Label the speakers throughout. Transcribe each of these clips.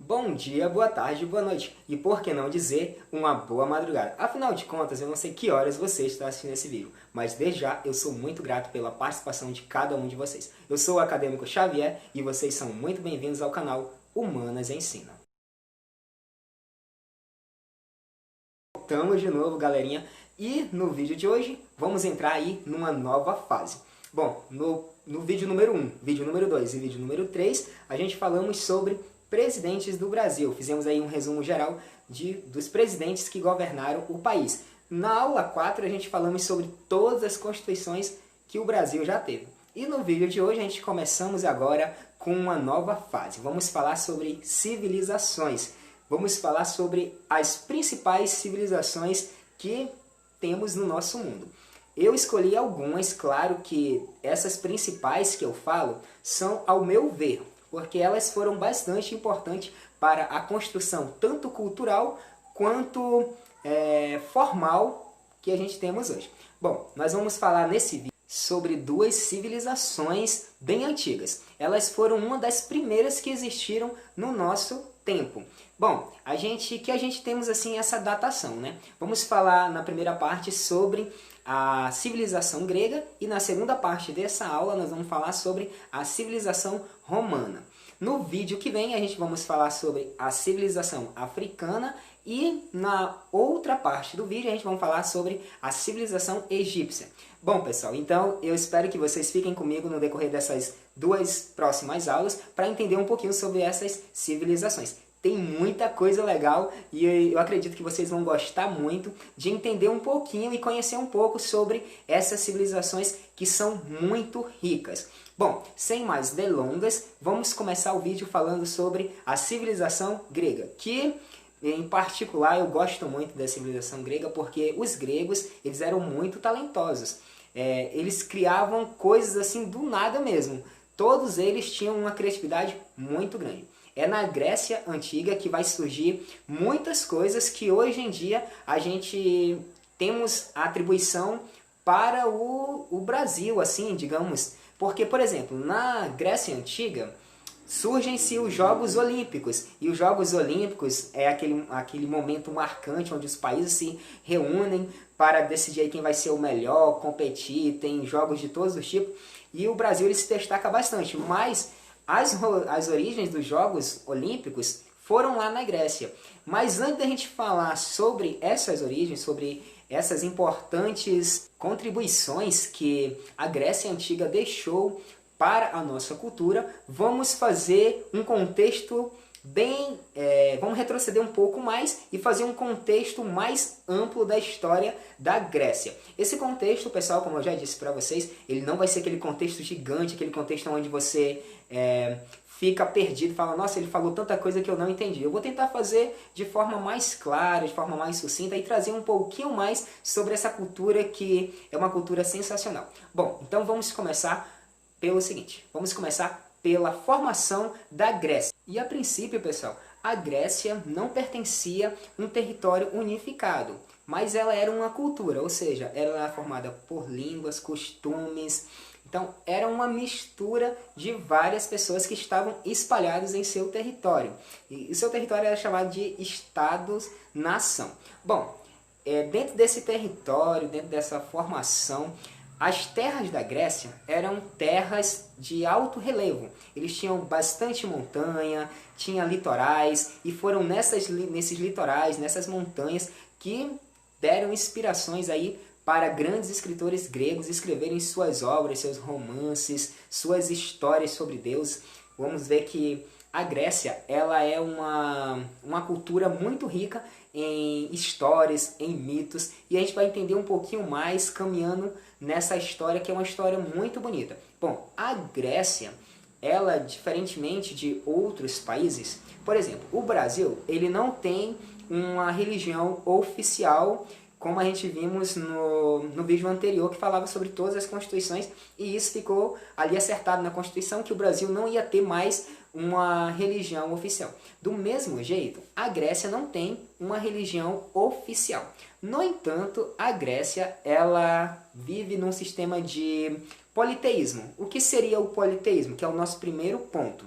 Speaker 1: Bom dia, boa tarde, boa noite e por que não dizer uma boa madrugada. Afinal de contas, eu não sei que horas você está assistindo esse vídeo, mas desde já eu sou muito grato pela participação de cada um de vocês. Eu sou o Acadêmico Xavier e vocês são muito bem-vindos ao canal Humanas Ensina. Voltamos de novo, galerinha, e no vídeo de hoje vamos entrar aí numa nova fase. Bom, no vídeo número 1, vídeo número 2 e vídeo número 3, a gente falamos sobre presidentes do Brasil. Fizemos aí um resumo geral dos presidentes que governaram o país. Na aula 4 a gente falamos sobre todas as constituições que o Brasil já teve. E no vídeo de hoje a gente começamos agora com uma nova fase. Vamos falar sobre civilizações. Vamos falar sobre as principais civilizações que temos no nosso mundo. Eu escolhi algumas, claro que essas principais que eu falo são ao meu ver, porque elas foram bastante importantes para a construção tanto cultural quanto formal que a gente temos hoje. Bom, nós vamos falar nesse vídeo sobre duas civilizações bem antigas. Elas foram uma das primeiras que existiram no nosso tempo. Bom, a gente temos assim essa datação, né? Vamos falar na primeira parte sobre a civilização grega e na segunda parte dessa aula nós vamos falar sobre a civilização romana. No vídeo que vem a gente vamos falar sobre a civilização africana e na outra parte do vídeo a gente vai falar sobre a civilização egípcia. Bom, pessoal, então eu espero que vocês fiquem comigo no decorrer dessas duas próximas aulas para entender um pouquinho sobre essas civilizações. Tem muita coisa legal e eu acredito que vocês vão gostar muito de entender um pouquinho e conhecer um pouco sobre essas civilizações que são muito ricas. Bom, sem mais delongas, vamos começar o vídeo falando sobre a civilização grega, que em particular eu gosto muito da civilização grega porque os gregos eles eram muito talentosos. Eles criavam coisas assim do nada mesmo. Todos eles tinham uma criatividade muito grande. É na Grécia Antiga que vai surgir muitas coisas que hoje em dia a gente temos a atribuição para o Brasil, assim, digamos. Porque, por exemplo, na Grécia Antiga surgem-se os Jogos Olímpicos. E os Jogos Olímpicos é aquele momento marcante onde os países se reúnem para decidir aí quem vai ser o melhor, competir, tem jogos de todos os tipos. E o Brasil ele se destaca bastante, mas as origens dos Jogos Olímpicos foram lá na Grécia. Mas antes da gente falar sobre essas origens, sobre essas importantes contribuições que a Grécia Antiga deixou para a nossa cultura, vamos fazer um contexto vamos retroceder um pouco mais e fazer um contexto mais amplo da história da Grécia. Esse contexto, pessoal, como eu já disse para vocês, ele não vai ser aquele contexto gigante, aquele contexto onde você fica perdido e fala, nossa, ele falou tanta coisa que eu não entendi. Eu vou tentar fazer de forma mais clara, de forma mais sucinta e trazer um pouquinho mais sobre essa cultura que é uma cultura sensacional. Bom, então vamos começar pelo seguinte, vamos começar pela formação da Grécia. E a princípio, pessoal, a Grécia não pertencia a um território unificado, mas ela era uma cultura, ou seja, ela era formada por línguas, costumes. Então, era uma mistura de várias pessoas que estavam espalhadas em seu território. E o seu território era chamado de Estados-nação. Bom, dentro desse território, dentro dessa formação, as terras da Grécia eram terras de alto relevo. Eles tinham bastante montanha, tinha litorais, e foram nesses litorais, nessas montanhas, que deram inspirações aí para grandes escritores gregos escreverem suas obras, seus romances, suas histórias sobre Deus. Vamos ver que a Grécia ela é uma cultura muito rica em histórias, em mitos, e a gente vai entender um pouquinho mais caminhando nessa história, que é uma história muito bonita. Bom, a Grécia, ela, diferentemente de outros países, por exemplo, o Brasil, ele não tem uma religião oficial, como a gente vimos no vídeo anterior, que falava sobre todas as constituições, e isso ficou ali acertado na Constituição, que o Brasil não ia ter mais uma religião oficial. Do mesmo jeito, a Grécia não tem uma religião oficial. No entanto, a Grécia ela vive num sistema de politeísmo. O que seria o politeísmo? Que é o nosso primeiro ponto.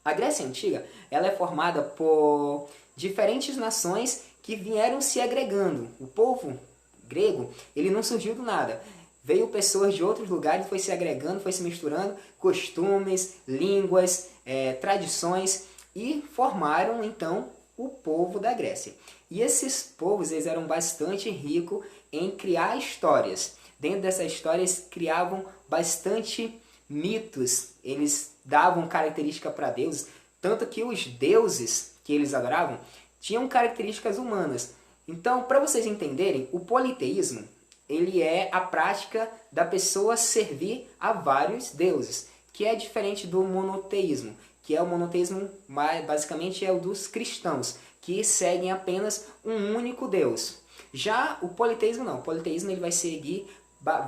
Speaker 1: A Grécia Antiga, ela é formada por diferentes nações que vieram se agregando. O povo grego, ele não surgiu do nada. Veio pessoas de outros lugares, foi se agregando, foi se misturando, costumes, línguas, tradições, e formaram, então, o povo da Grécia. E esses povos, eles eram bastante ricos em criar histórias. Dentro dessas histórias, criavam bastante mitos, eles davam característica para deuses, tanto que os deuses que eles adoravam tinham características humanas. Então, para vocês entenderem, o politeísmo, ele é a prática da pessoa servir a vários deuses, que é diferente do monoteísmo, que é o monoteísmo, basicamente é o dos cristãos, que seguem apenas um único Deus. Já o politeísmo não, o politeísmo ele vai seguir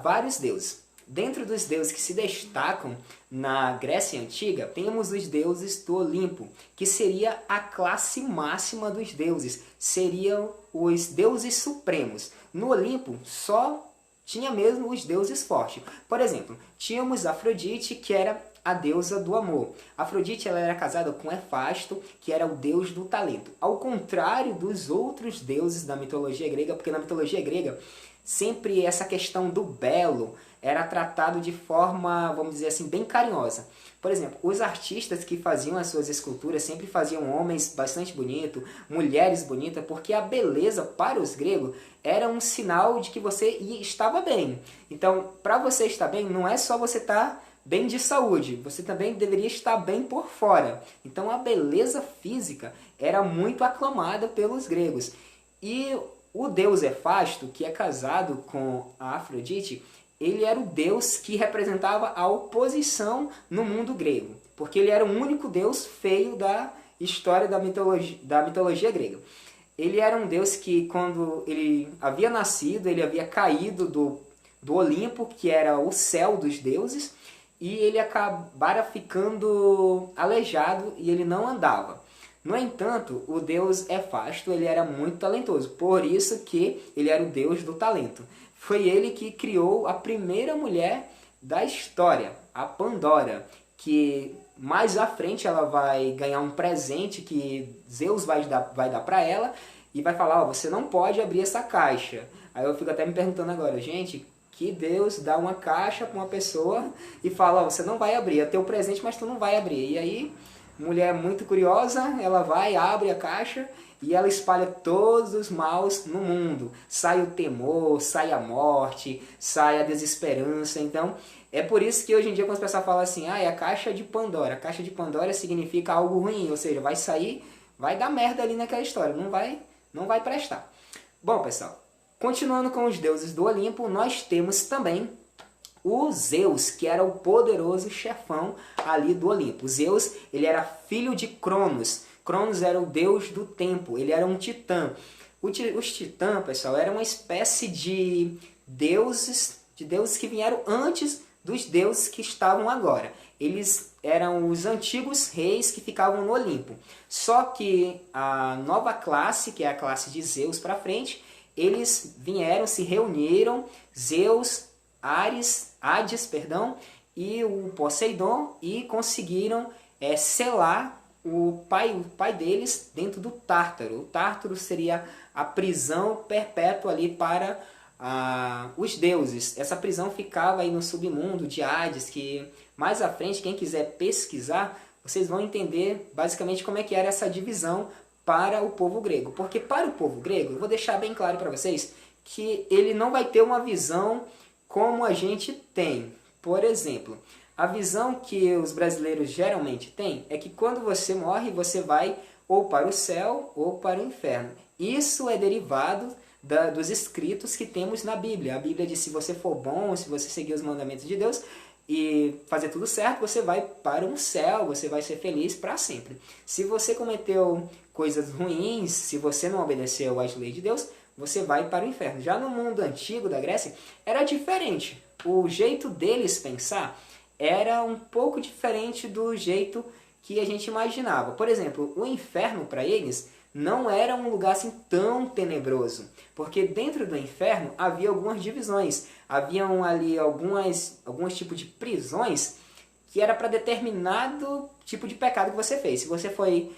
Speaker 1: vários deuses. Dentro dos deuses que se destacam na Grécia Antiga, temos os deuses do Olimpo, que seria a classe máxima dos deuses, seriam os deuses supremos. No Olimpo só tinha mesmo os deuses fortes. Por exemplo, tínhamos Afrodite, que era a deusa do amor. Afrodite ela era casada com Hefasto, que era o deus do talento. Ao contrário dos outros deuses da mitologia grega, porque na mitologia grega sempre essa questão do belo era tratado de forma, vamos dizer assim, bem carinhosa. Por exemplo, os artistas que faziam as suas esculturas sempre faziam homens bastante bonitos, mulheres bonitas, porque a beleza para os gregos era um sinal de que você estava bem. Então, para você estar bem, não é só você estar bem de saúde, você também deveria estar bem por fora. Então, a beleza física era muito aclamada pelos gregos. E o deus Hefasto, que é casado com a Afrodite, ele era o deus que representava a oposição no mundo grego, porque ele era o único deus feio da história da mitologia grega. Ele era um deus que, quando ele havia nascido, ele havia caído do Olimpo, que era o céu dos deuses, e ele acabara ficando aleijado e ele não andava. No entanto, o deus Hefasto ele era muito talentoso, por isso que ele era o deus do talento. Foi ele que criou a primeira mulher da história, a Pandora, que mais à frente ela vai ganhar um presente que Zeus vai dar para ela e vai falar, ó, você não pode abrir essa caixa. Aí eu fico até me perguntando agora, gente, que Deus dá uma caixa para uma pessoa e fala, ó, você não vai abrir, é teu presente, mas tu não vai abrir. E aí, mulher muito curiosa, ela vai, abre a caixa e ela espalha todos os maus no mundo. Sai o temor, sai a morte, sai a desesperança. Então, é por isso que hoje em dia quando as pessoas falam assim, é a caixa de Pandora. A caixa de Pandora significa algo ruim, ou seja, vai sair, vai dar merda ali naquela história, não vai prestar. Bom, pessoal, continuando com os deuses do Olimpo, nós temos também o Zeus, que era o poderoso chefão ali do Olimpo. Zeus, ele era filho de Cronos. Cronos era o deus do tempo, ele era um titã. Os titãs, pessoal, eram uma espécie de deuses que vieram antes dos deuses que estavam agora. Eles eram os antigos reis que ficavam no Olimpo. Só que a nova classe, que é a classe de Zeus para frente, eles vieram, se reuniram, Zeus, Hades, e o Poseidon, e conseguiram selar o pai deles dentro do Tártaro. O Tártaro seria a prisão perpétua ali para os deuses. Essa prisão ficava aí no submundo de Hades, que mais à frente, quem quiser pesquisar, vocês vão entender basicamente como é que era essa divisão para o povo grego. Porque para o povo grego, eu vou deixar bem claro para vocês, que ele não vai ter uma visão como a gente tem. Por exemplo, a visão que os brasileiros geralmente têm é que quando você morre, você vai ou para o céu ou para o inferno. Isso é derivado dos escritos que temos na Bíblia. A Bíblia diz que se você for bom, se você seguir os mandamentos de Deus e fazer tudo certo, você vai para um céu, você vai ser feliz para sempre. Se você cometeu coisas ruins, se você não obedeceu às leis de Deus, você vai para o inferno. Já no mundo antigo da Grécia, era diferente. O jeito deles pensar era um pouco diferente do jeito que a gente imaginava. Por exemplo, o inferno para eles não era um lugar assim tão tenebroso, porque dentro do inferno havia algumas divisões, haviam ali alguns tipos de prisões que era para determinado tipo de pecado que você fez. Se você foi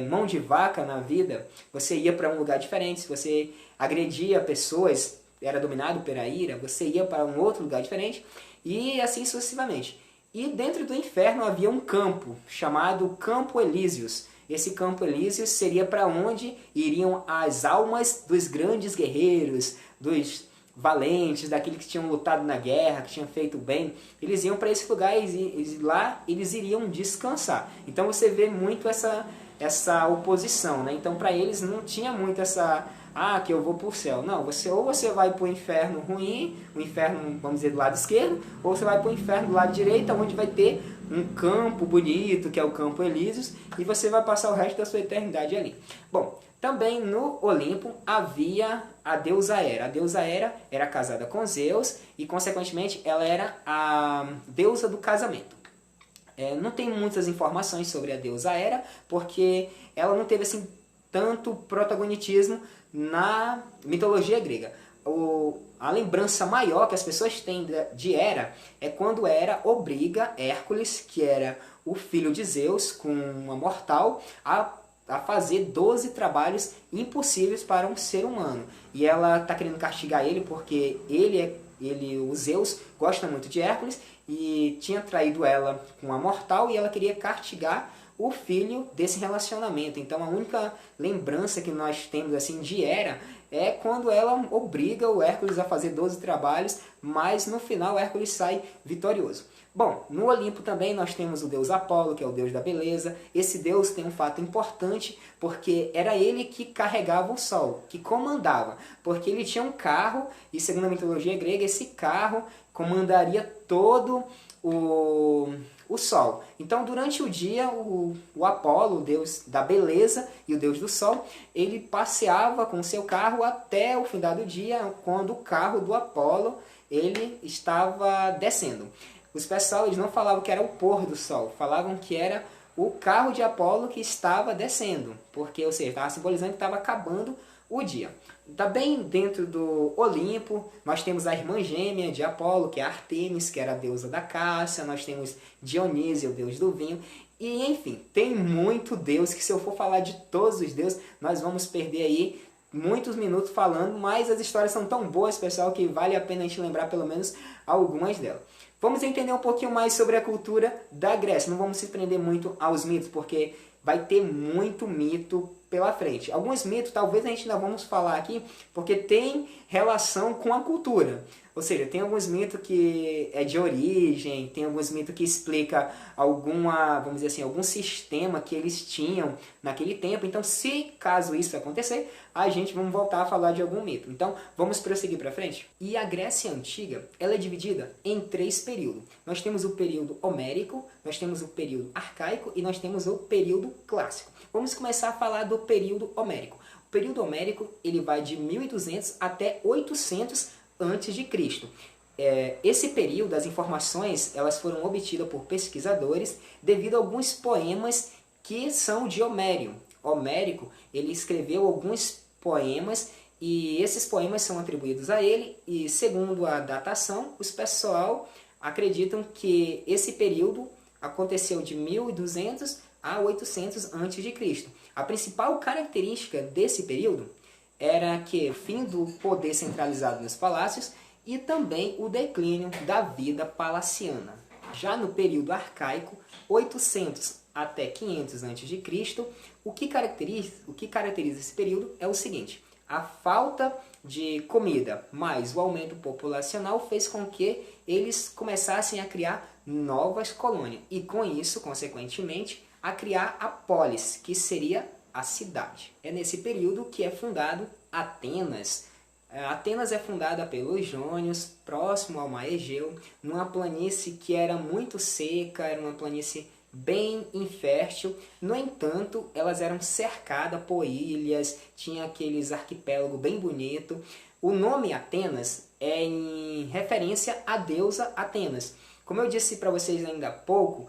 Speaker 1: mão de vaca na vida, você ia para um lugar diferente. Se você agredia pessoas, era dominado pela ira, você ia para um outro lugar diferente, e assim sucessivamente. E dentro do inferno havia um campo, chamado Campo Elíseos. Esse Campo Elíseos seria para onde iriam as almas dos grandes guerreiros, dos valentes, daqueles que tinham lutado na guerra, que tinham feito bem. Eles iam para esse lugar e lá eles iriam descansar. Então você vê muito essa oposição, né? Então para eles não tinha muito essa, que eu vou para o céu. Não, ou você vai para o inferno ruim, o inferno, vamos dizer, do lado esquerdo, ou você vai para o inferno do lado direito, onde vai ter um campo bonito, que é o Campo Elíseos, e você vai passar o resto da sua eternidade ali. Bom, também no Olimpo havia a deusa Hera. A deusa Hera era casada com Zeus e, consequentemente, ela era a deusa do casamento. Não tem muitas informações sobre a deusa Hera, porque ela não teve assim tanto protagonismo na mitologia grega. A lembrança maior que as pessoas têm de Hera é quando Hera obriga Hércules, que era o filho de Zeus, com uma mortal, a fazer 12 trabalhos impossíveis para um ser humano. E ela está querendo castigar ele porque o Zeus, gosta muito de Hércules e tinha traído ela com uma mortal, e ela queria castigar o filho desse relacionamento. Então a única lembrança que nós temos assim de Hera é quando ela obriga o Hércules a fazer 12 trabalhos, mas no final Hércules sai vitorioso. Bom, no Olimpo também nós temos o deus Apolo, que é o deus da beleza. Esse deus tem um fato importante, porque era ele que carregava o sol, que comandava, porque ele tinha um carro, e segundo a mitologia grega, esse carro comandaria todo o sol. Então, durante o dia, o Apolo, o deus da beleza e o deus do sol, ele passeava com o seu carro até o final do dia, quando o carro do Apolo ele estava descendo. Os pessoal eles não falavam que era o pôr do sol, falavam que era o carro de Apolo que estava descendo, porque, ou seja, estava simbolizando que estava acabando o dia. Também dentro do Olimpo, nós temos a irmã gêmea de Apolo, que é Ártemis, que era a deusa da caça. Nós temos Dionísio, o deus do vinho. E, enfim, tem muito deus que, se eu for falar de todos os deuses, nós vamos perder aí muitos minutos falando, mas as histórias são tão boas, pessoal, que vale a pena a gente lembrar pelo menos algumas delas. Vamos entender um pouquinho mais sobre a cultura da Grécia. Não vamos se prender muito aos mitos, porque vai ter muito mito pela frente. Alguns mitos talvez a gente ainda vamos falar aqui, porque tem relação com a cultura. Ou seja, tem alguns mitos que é de origem, tem alguns mitos que explica vamos dizer assim, algum sistema que eles tinham naquele tempo. Então, se caso isso acontecer, a gente vamos voltar a falar de algum mito. Então, vamos prosseguir para frente. E a Grécia Antiga, ela é dividida em 3 períodos. Nós temos o período homérico, nós temos o período arcaico e nós temos o período clássico. Vamos começar a falar do período homérico. O período homérico ele vai de 1200 até 800 antes de Cristo. Esse período, as informações elas foram obtidas por pesquisadores devido a alguns poemas que são de Homério. Homérico ele escreveu alguns poemas e esses poemas são atribuídos a ele, e segundo a datação, os pessoal acreditam que esse período aconteceu de 1200 a 800 a.C. A principal característica desse período era que o fim do poder centralizado nos palácios e também o declínio da vida palaciana. Já no período arcaico, 800 até 500 a.C., o que caracteriza esse período é o seguinte: a falta de comida mais o aumento populacional fez com que eles começassem a criar novas colônias e, com isso, consequentemente, a criar a polis, que seria a cidade. É nesse período que é fundado Atenas. Atenas é fundada pelos jônios, próximo ao mar Egeu, numa planície que era muito seca, era uma planície bem infértil. No entanto, elas eram cercadas por ilhas, tinha aqueles arquipélagos bem bonitos. O nome Atenas é em referência à deusa Atenas. Como eu disse para vocês ainda há pouco,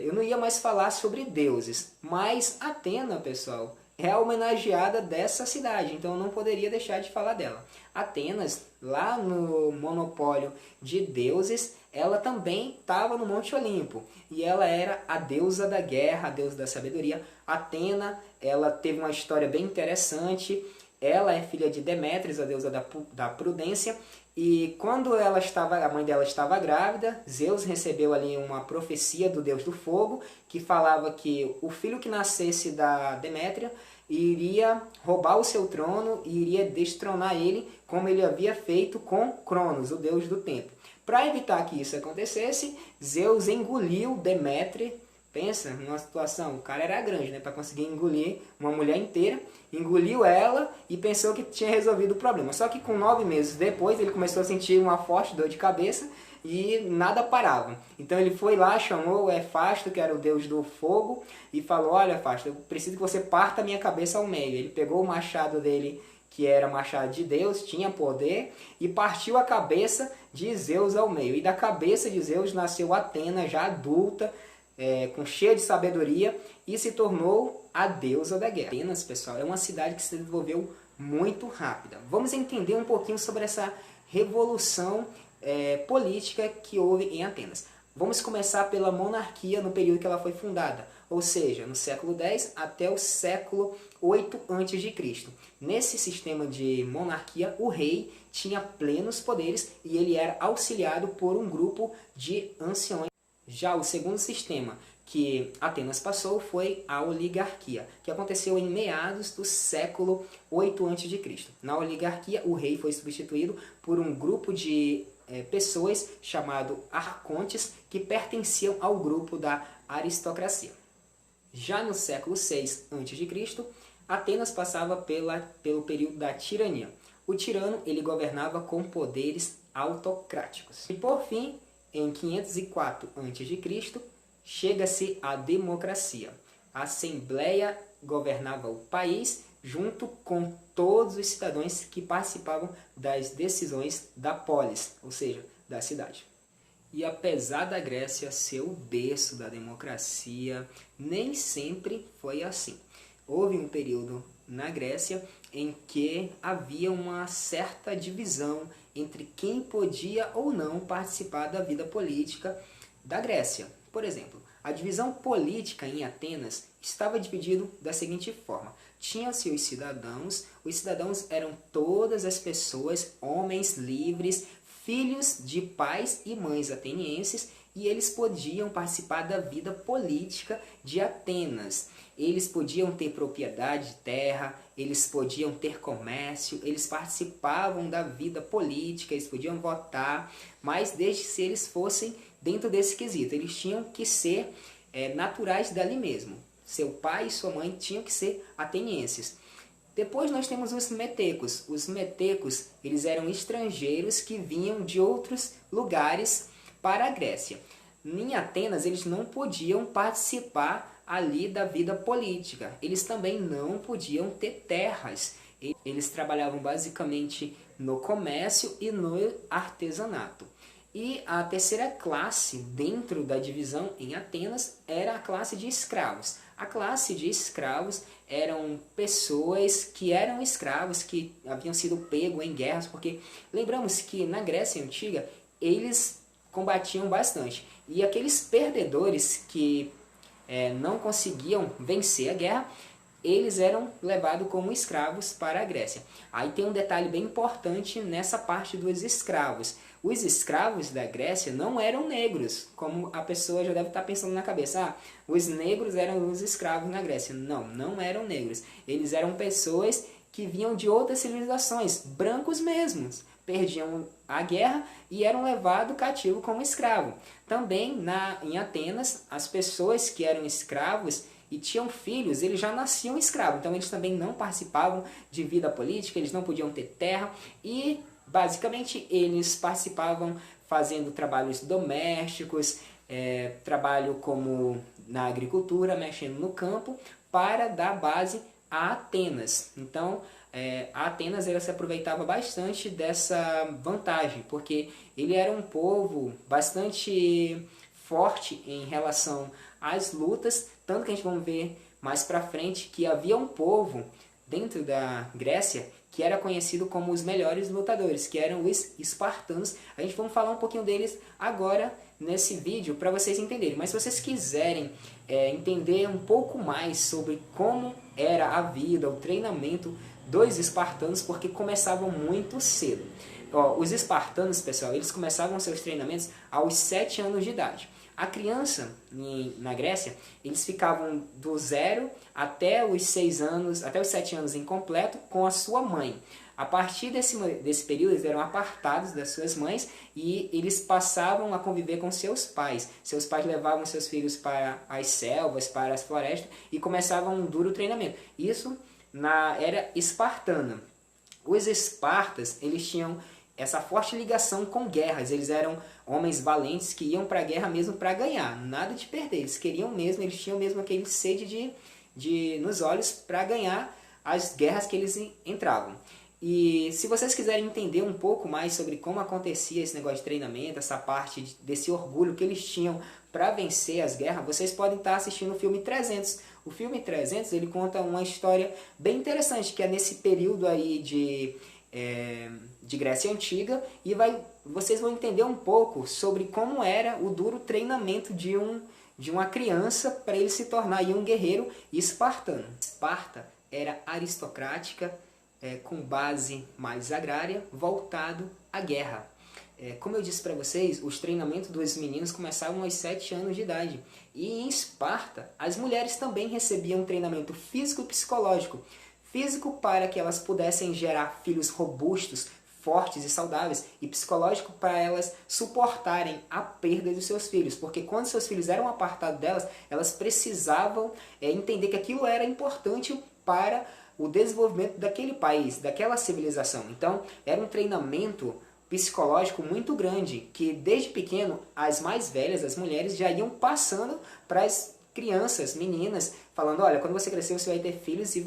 Speaker 1: eu não ia mais falar sobre deuses, mas Atena, pessoal, é a homenageada dessa cidade, então eu não poderia deixar de falar dela. Atenas, lá no monopólio de deuses, ela também estava no Monte Olimpo. E ela era a deusa da guerra, a deusa da sabedoria. Atena, ela teve uma história bem interessante. Ela é filha de Demétrios, a deusa da prudência. E quando a mãe dela estava grávida, Zeus recebeu ali uma profecia do deus do fogo, que falava que o filho que nascesse da Demétria iria roubar o seu trono e iria destronar ele, como ele havia feito com Cronos, o deus do tempo. Para evitar que isso acontecesse, Zeus engoliu Demétria. Pensa numa situação, o cara era grande, né, para conseguir engolir uma mulher inteira, engoliu ela e pensou que tinha resolvido o problema. Só que com 9 meses depois ele começou a sentir uma forte dor de cabeça e nada parava. Então ele foi lá, chamou o Hefasto, que era o deus do fogo, e falou: olha, Hefasto, eu preciso que você parta a minha cabeça ao meio. Ele pegou o machado dele, que era machado de Deus, tinha poder, e partiu a cabeça de Zeus ao meio. E da cabeça de Zeus nasceu Atena, já adulta, com cheia de sabedoria, e se tornou a deusa da guerra. Atenas, pessoal, é uma cidade que se desenvolveu muito rápida. Vamos entender um pouquinho sobre essa revolução política que houve em Atenas. Vamos começar pela monarquia no período que ela foi fundada, ou seja, no século X até o século 8 a.C. Nesse sistema de monarquia, o rei tinha plenos poderes e ele era auxiliado por um grupo de anciões. Já o segundo sistema que Atenas passou foi a oligarquia, que aconteceu em meados do século 8 a.C. Na oligarquia, o rei foi substituído por um grupo de pessoas chamado arcontes, que pertenciam ao grupo da aristocracia. Já no século 6 a.C., Atenas passava pelo período da tirania. O tirano ele governava com poderes autocráticos. E por fim, em 504 a.C., chega-se à democracia. A Assembleia governava o país junto com todos os cidadãos que participavam das decisões da polis, ou seja, da cidade. E apesar da Grécia ser o berço da democracia, nem sempre foi assim. Houve um período na Grécia em que havia uma certa divisão entre quem podia ou não participar da vida política da Grécia. Por exemplo, a divisão política em Atenas estava dividida da seguinte forma: tinha-se os cidadãos eram todas as pessoas, homens livres, filhos de pais e mães atenienses, e eles podiam participar da vida política de Atenas. Eles podiam ter propriedade de terra, eles podiam ter comércio, eles participavam da vida política, eles podiam votar, mas desde que eles fossem dentro desse quesito. Eles tinham que ser naturais dali mesmo. Seu pai e sua mãe tinham que ser atenienses. Depois nós temos os metecos. Os metecos, eles eram estrangeiros que vinham de outros lugares para a Grécia. Em Atenas, eles não podiam participar ali da vida política. Eles também não podiam ter terras. Eles trabalhavam basicamente no comércio e no artesanato. E a terceira classe dentro da divisão em Atenas era a classe de escravos. A classe de escravos eram pessoas que eram escravos, que haviam sido pegos em guerras, porque lembramos que na Grécia Antiga eles combatiam bastante. E aqueles perdedores que não conseguiam vencer a guerra, eles eram levados como escravos para a Grécia. Aí tem um detalhe bem importante nessa parte dos escravos. Os escravos da Grécia não eram negros, como a pessoa já deve estar pensando na cabeça. Os negros eram os escravos na Grécia. Não, não eram negros. Eles eram pessoas que vinham de outras civilizações, brancos mesmos. Perdiam a guerra e eram levados cativo como escravo. Também em Atenas, as pessoas que eram escravos e tinham filhos, eles já nasciam escravos. Então eles também não participavam de vida política, eles não podiam ter terra e basicamente eles participavam fazendo trabalhos domésticos, trabalho como na agricultura, mexendo no campo, para dar base a Atenas. Então a Atenas ela se aproveitava bastante dessa vantagem, porque ele era um povo bastante forte em relação às lutas, tanto que a gente vai ver mais para frente que havia um povo dentro da Grécia que era conhecido como os melhores lutadores, que eram os espartanos. A gente vai falar um pouquinho deles agora nesse vídeo para vocês entenderem. Mas se vocês quiserem entender um pouco mais sobre como era a vida, o treinamento dos espartanos, porque começavam muito cedo. Os espartanos, pessoal, eles começavam seus treinamentos aos 7 anos de idade. A criança, na Grécia, eles ficavam do 0 até os 6 anos, até os 7 anos incompleto, com a sua mãe. A partir desse período, eles eram apartados das suas mães e eles passavam a conviver com seus pais. Seus pais levavam seus filhos para as selvas, para as florestas e começavam um duro treinamento. Isso na era espartana. Os espartas, eles tinham essa forte ligação com guerras. Eles eram homens valentes que iam para a guerra mesmo para ganhar, nada de perder. Eles queriam mesmo, eles tinham mesmo aquele sede nos olhos para ganhar as guerras que eles entravam. E se vocês quiserem entender um pouco mais sobre como acontecia esse negócio de treinamento, essa parte desse orgulho que eles tinham para vencer as guerras, vocês podem estar assistindo o filme 300. O filme 300, ele conta uma história bem interessante, que é nesse período aí de Grécia Antiga, e vocês vão entender um pouco sobre como era o duro treinamento de uma criança para ele se tornar aí um guerreiro espartano. Esparta era aristocrática, com base mais agrária, voltado à guerra. Como eu disse para vocês, os treinamentos dos meninos começavam aos 7 anos de idade. E em Esparta, as mulheres também recebiam treinamento físico e psicológico. Físico para que elas pudessem gerar filhos robustos, fortes e saudáveis, e psicológico para elas suportarem a perda dos seus filhos, porque quando seus filhos eram apartados delas, elas precisavam entender que aquilo era importante para o desenvolvimento daquele país, daquela civilização. Então, era um treinamento psicológico muito grande, que desde pequeno, as mais velhas, as mulheres, já iam passando para as crianças, meninas, falando, olha, quando você crescer você vai ter filhos e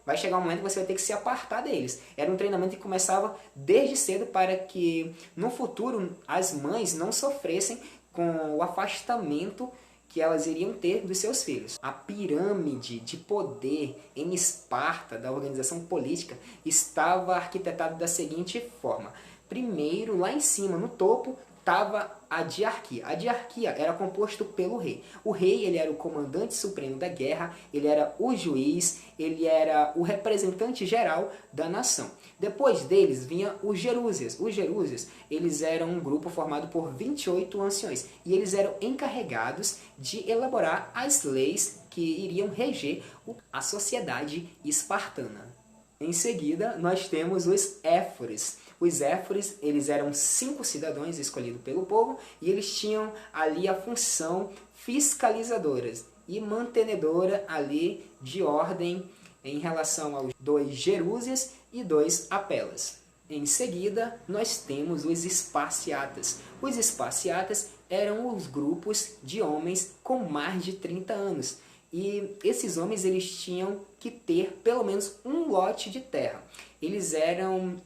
Speaker 1: vai chegar um momento que você vai ter que se apartar deles. Era um treinamento que começava desde cedo para que no futuro as mães não sofressem com o afastamento que elas iriam ter dos seus filhos. A pirâmide de poder em Esparta, da organização política, estava arquitetada da seguinte forma. Primeiro, lá em cima, no topo, estava a diarquia. A diarquia era composto pelo rei. O rei, ele era o comandante supremo da guerra, ele era o juiz, ele era o representante geral da nação. Depois deles vinha os gerúsias. Os gerúsias, eles eram um grupo formado por 28 anciões e eles eram encarregados de elaborar as leis que iriam reger a sociedade espartana. Em seguida, nós temos os éfores. Os éfores, eles eram 5 cidadãos escolhidos pelo povo e eles tinham ali a função fiscalizadora e mantenedora ali de ordem em relação aos 2 gerúsias e 2 apelas. Em seguida, nós temos os esparciatas. Os esparciatas eram os grupos de homens com mais de 30 anos. E esses homens, eles tinham que ter pelo menos um lote de terra.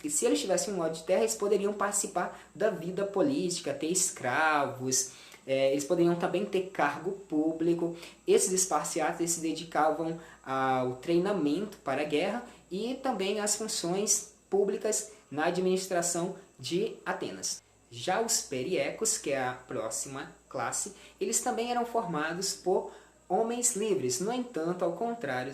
Speaker 1: Se eles tivessem um lote de terra, eles poderiam participar da vida política, ter escravos, eles poderiam também ter cargo público. Esses esparciatas, eles se dedicavam ao treinamento para a guerra e também às funções públicas na administração de Atenas. Já os periecos, que é a próxima classe, eles também eram formados por homens livres. No entanto, ao contrário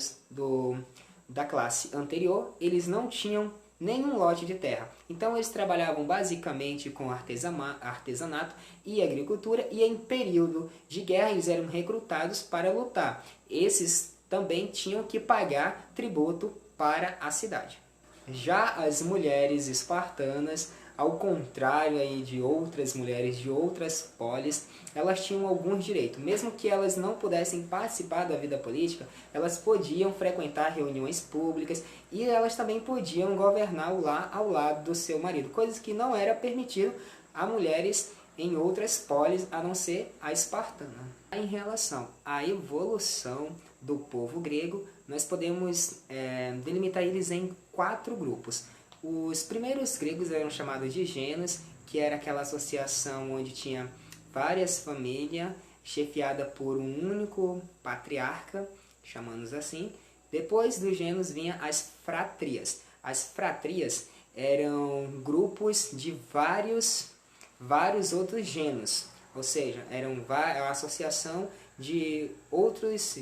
Speaker 1: da classe anterior, eles não tinham nenhum lote de terra. Então eles trabalhavam basicamente com artesanato e agricultura, e em período de guerra eles eram recrutados para lutar. Esses também tinham que pagar tributo para a cidade. Já as mulheres espartanas, ao contrário aí de outras mulheres de outras polis, elas tinham alguns direitos. Mesmo que elas não pudessem participar da vida política, elas podiam frequentar reuniões públicas e elas também podiam governar ao lado do seu marido, coisas que não era permitido a mulheres em outras polis, a não ser a espartana. Em relação à evolução do povo grego, nós podemos delimitar eles em 4 grupos. Os primeiros gregos eram chamados de gênios, que era aquela associação onde tinha várias famílias, chefiada por um único patriarca, chamamos assim. Depois dos gênos vinha as fratrias. As fratrias eram grupos de vários outros gênos, ou seja, eram a associação de outros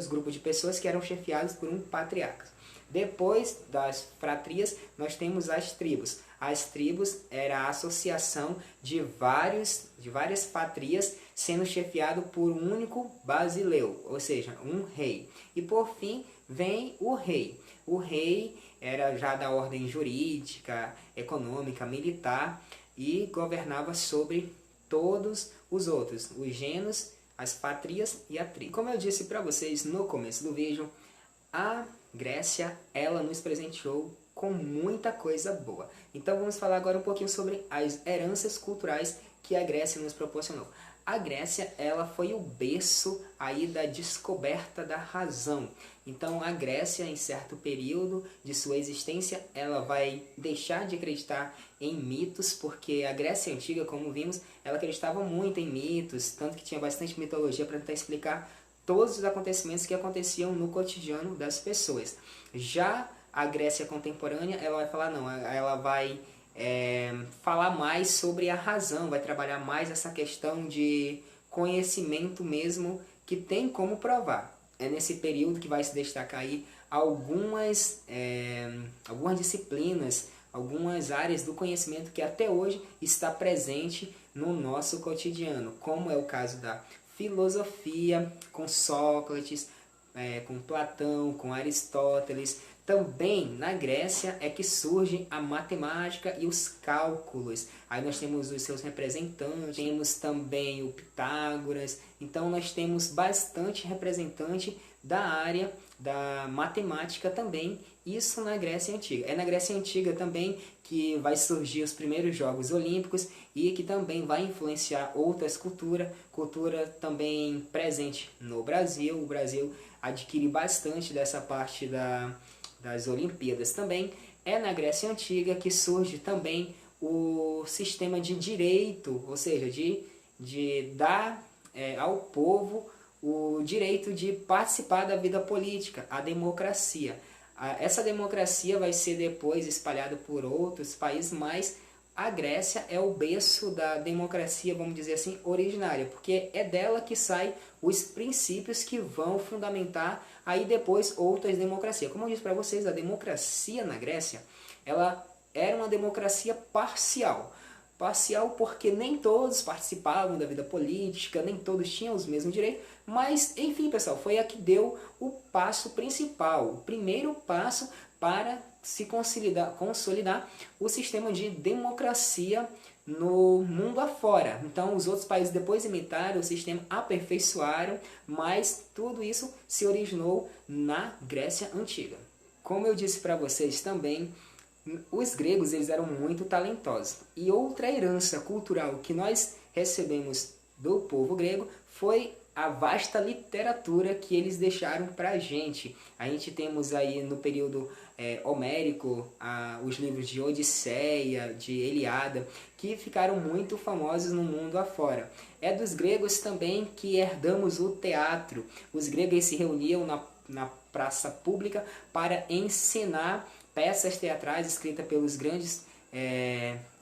Speaker 1: grupos de pessoas que eram chefiados por um patriarca. Depois das fratrias, nós temos as tribos. As tribos era a associação de várias patrias sendo chefiado por um único basileu, ou seja, um rei. E por fim vem o rei. O rei era já da ordem jurídica, econômica, militar e governava sobre todos os outros, os gênos, as patrias e a tribo. Como eu disse para vocês no começo do vídeo, a Grécia, ela nos presenteou com muita coisa boa. Então vamos falar agora um pouquinho sobre as heranças culturais que a Grécia nos proporcionou. A Grécia, ela foi o berço aí da descoberta da razão. Então a Grécia, em certo período de sua existência, ela vai deixar de acreditar em mitos, porque a Grécia Antiga, como vimos, ela acreditava muito em mitos, tanto que tinha bastante mitologia para tentar explicar todos os acontecimentos que aconteciam no cotidiano das pessoas. Já a Grécia contemporânea, ela vai falar, não, ela vai falar mais sobre a razão, vai trabalhar mais essa questão de conhecimento mesmo, que tem como provar. É nesse período que vai se destacar aí algumas disciplinas, algumas áreas do conhecimento que até hoje está presente no nosso cotidiano, como é o caso da filosofia, com Sócrates, com Platão, com Aristóteles. Também na Grécia é que surge a matemática e os cálculos. Aí nós temos os seus representantes, temos também o Pitágoras. Então nós temos bastante representante da área da matemática também, isso na Grécia Antiga. É na Grécia Antiga também que vai surgir os primeiros Jogos Olímpicos e que também vai influenciar outras culturas, cultura também presente no Brasil. O Brasil adquire bastante dessa parte das Olimpíadas também. É na Grécia Antiga que surge também o sistema de direito, ou seja, de dar ao povo o direito de participar da vida política, a democracia. Essa democracia vai ser depois espalhada por outros países, mas a Grécia é o berço da democracia, vamos dizer assim, originária, porque é dela que saem os princípios que vão fundamentar aí depois outras democracias. Como eu disse para vocês, a democracia na Grécia, ela era uma democracia parcial. Parcial porque nem todos participavam da vida política, nem todos tinham os mesmos direitos, mas, enfim, pessoal, foi a que deu o passo principal, o primeiro passo para se consolidar o sistema de democracia no mundo afora. Então, os outros países depois imitaram o sistema, aperfeiçoaram, mas tudo isso se originou na Grécia Antiga. Como eu disse para vocês também, os gregos eles eram muito talentosos. E outra herança cultural que nós recebemos do povo grego foi a vasta literatura que eles deixaram para a gente. A gente temos aí no período homérico os livros de Odisseia, de Ilíada, que ficaram muito famosos no mundo afora. É dos gregos também que herdamos o teatro. Os gregos se reuniam na praça pública para encenar peças teatrais escritas pelos grandes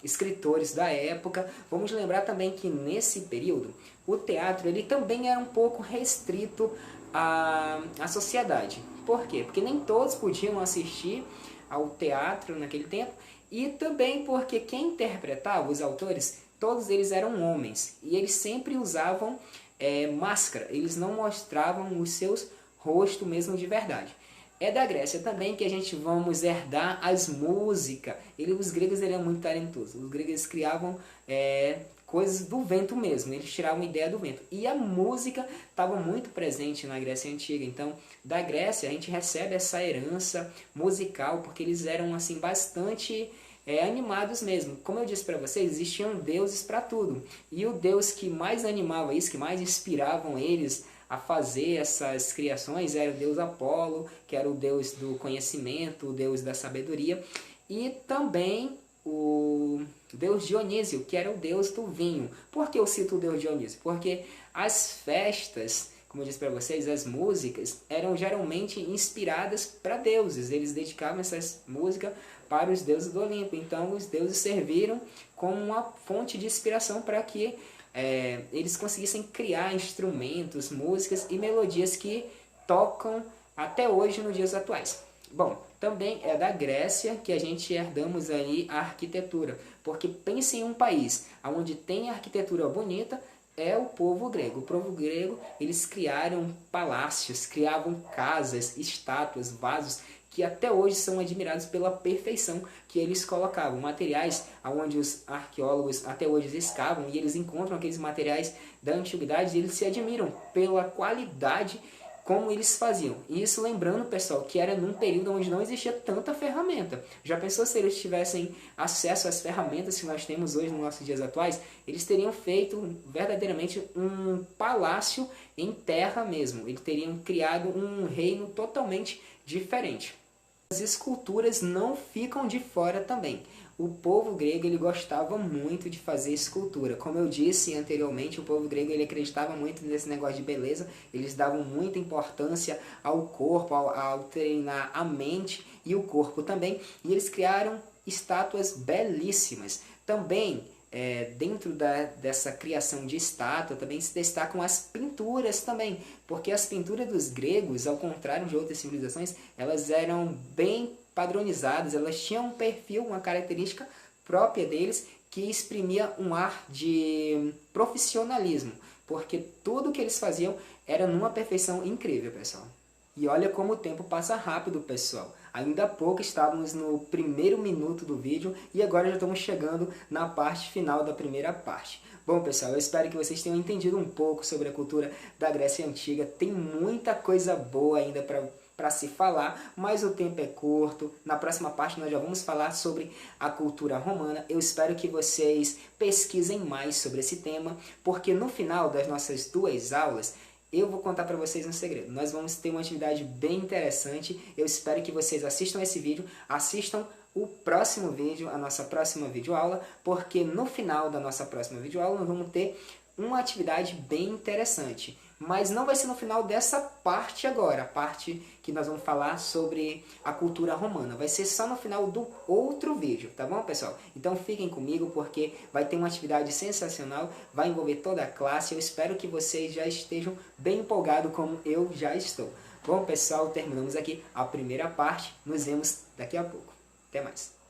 Speaker 1: escritores da época. Vamos lembrar também que nesse período o teatro ele também era um pouco restrito à sociedade. Por quê? Porque nem todos podiam assistir ao teatro naquele tempo, e também porque quem interpretava os autores, todos eles eram homens, e eles sempre usavam máscara, eles não mostravam os seus rostos mesmo de verdade. É da Grécia também que a gente vamos herdar as músicas. Os gregos eram muito talentosos. Os gregos criavam coisas do vento mesmo. Eles tiravam ideia do vento. E a música estava muito presente na Grécia Antiga. Então, da Grécia a gente recebe essa herança musical, porque eles eram assim bastante animados mesmo. Como eu disse para vocês, existiam deuses para tudo. E o deus que mais animava isso, que mais inspiravam eles a fazer essas criações era o deus Apolo, que era o deus do conhecimento, o deus da sabedoria, e também o deus Dionísio, que era o deus do vinho. Por que eu cito o deus Dionísio? Porque as festas como eu disse para vocês, as músicas eram geralmente inspiradas para deuses. Eles dedicavam essas músicas para os deuses do Olimpo. Então os deuses serviram como uma fonte de inspiração para que eles conseguissem criar instrumentos, músicas e melodias que tocam até hoje nos dias atuais. Bom, também é da Grécia que a gente herdamos aí a arquitetura, porque pense em um país onde tem arquitetura bonita, é o povo grego. O povo grego, eles criaram palácios, criavam casas, estátuas, vasos, que até hoje são admirados pela perfeição que eles colocavam. Materiais onde os arqueólogos até hoje escavam e eles encontram aqueles materiais da antiguidade e eles se admiram pela qualidade como eles faziam. E isso lembrando, pessoal, que era num período onde não existia tanta ferramenta. Já pensou se eles tivessem acesso às ferramentas que nós temos hoje nos nossos dias atuais? Eles teriam feito verdadeiramente um palácio em terra mesmo. Eles teriam criado um reino totalmente diferente. As esculturas não ficam de fora também. O povo grego ele gostava muito de fazer escultura. Como eu disse anteriormente, o povo grego ele acreditava muito nesse negócio de beleza. Eles davam muita importância ao corpo, ao treinar a mente e o corpo também. E eles criaram estátuas belíssimas. Também, dentro dessa criação de estátua, também se destacam as pinturas também. Porque as pinturas dos gregos, ao contrário de outras civilizações, elas eram bem padronizadas, elas tinham um perfil, uma característica própria deles que exprimia um ar de profissionalismo, porque tudo que eles faziam era numa perfeição incrível, pessoal. E olha como o tempo passa rápido, pessoal. Ainda há pouco estávamos no primeiro minuto do vídeo e agora já estamos chegando na parte final da primeira parte. Bom, pessoal, eu espero que vocês tenham entendido um pouco sobre a cultura da Grécia Antiga. Tem muita coisa boa ainda para se falar, mas o tempo é curto. Na próxima parte nós já vamos falar sobre a cultura romana. Eu espero que vocês pesquisem mais sobre esse tema, porque no final das nossas 2 aulas, eu vou contar para vocês um segredo. Nós vamos ter uma atividade bem interessante. Eu espero que vocês assistam esse vídeo, assistam o próximo vídeo, a nossa próxima videoaula, porque no final da nossa próxima videoaula nós vamos ter uma atividade bem interessante. Mas não vai ser no final dessa parte agora, a parte que nós vamos falar sobre a cultura romana. Vai ser só no final do outro vídeo, tá bom, pessoal? Então fiquem comigo porque vai ter uma atividade sensacional, vai envolver toda a classe. Eu espero que vocês já estejam bem empolgados como eu já estou. Bom, pessoal, terminamos aqui a primeira parte. Nos vemos daqui a pouco. Até mais.